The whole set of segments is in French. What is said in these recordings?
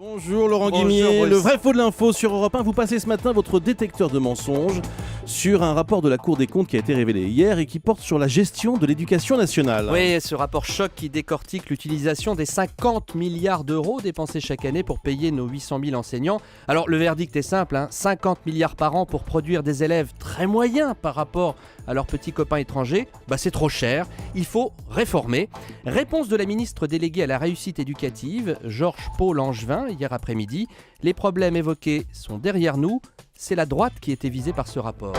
Bonjour Laurent Bonjour, Guimier, Brice. le vrai faux de l'info sur Europe 1. Vous passez ce matin votre détecteur de mensonges sur un rapport de la Cour des comptes qui a été révélé hier et qui porte sur la gestion de l'éducation nationale. Oui, ce rapport choc qui décortique l'utilisation des 50 milliards d'euros dépensés chaque année pour payer nos 800 000 enseignants. Alors le verdict est simple, 50 milliards par an pour produire des élèves très moyens par rapport à leurs petits copains étrangers, c'est trop cher, il faut réformer. Réponse de la ministre déléguée à la réussite éducative, Georges Pau-Langevin, hier après-midi. Les problèmes évoqués sont derrière nous, c'est la droite qui était visée par ce rapport.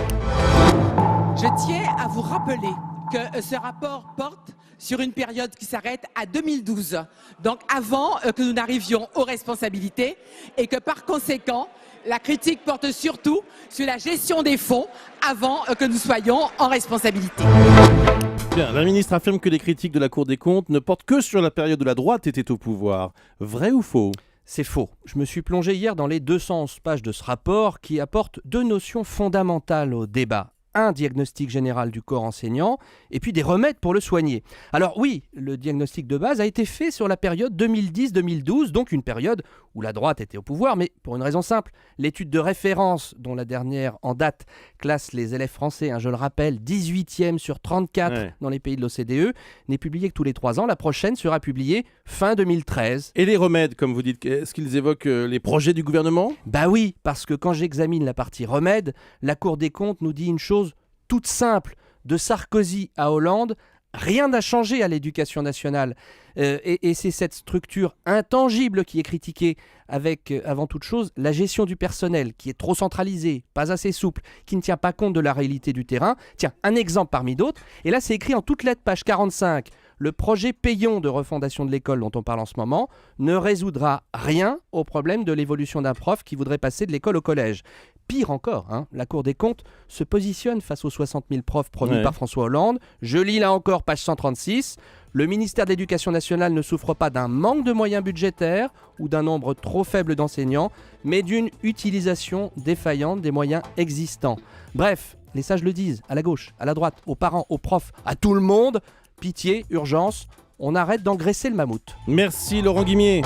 Je tiens à vous rappeler que ce rapport porte sur une période qui s'arrête à 2012, donc avant que nous n'arrivions aux responsabilités, et que par conséquent, la critique porte surtout sur la gestion des fonds avant que nous soyons en responsabilité. Bien, la ministre affirme que les critiques de la Cour des comptes ne portent que sur la période où la droite était au pouvoir. Vrai ou faux ? C'est faux. Je me suis plongé hier dans les 211 pages de ce rapport qui apporte deux notions fondamentales au débat. Un diagnostic général du corps enseignant et puis des remèdes pour le soigner. Alors oui, le diagnostic de base a été fait sur la période 2010-2012, donc une période où la droite était au pouvoir, mais pour une raison simple. L'étude de référence, dont la dernière en date classe les élèves français, je le rappelle, 18e sur 34 dans les pays de l'OCDE, n'est publiée que tous les 3 ans. La prochaine sera publiée fin 2013. Et les remèdes, comme vous dites, est-ce qu'ils évoquent les projets du gouvernement ? Oui, parce que quand j'examine la partie remèdes, la Cour des comptes nous dit une chose toute simple, de Sarkozy à Hollande, rien n'a changé à l'éducation nationale. Et c'est cette structure intangible qui est critiquée avec, avant toute chose, la gestion du personnel qui est trop centralisée, pas assez souple, qui ne tient pas compte de la réalité du terrain. Tiens, un exemple parmi d'autres, et là c'est écrit en toutes lettres, page 45. Le projet Payon de refondation de l'école dont on parle en ce moment ne résoudra rien au problème de l'évolution d'un prof qui voudrait passer de l'école au collège. Pire encore, la Cour des comptes se positionne face aux 60 000 profs promis par François Hollande. Je lis là encore page 136. Le ministère de l'Éducation nationale ne souffre pas d'un manque de moyens budgétaires ou d'un nombre trop faible d'enseignants, mais d'une utilisation défaillante des moyens existants. Bref, les sages le disent, à la gauche, à la droite, aux parents, aux profs, à tout le monde. Pitié, urgence, on arrête d'engraisser le mammouth. Merci Laurent Guimier.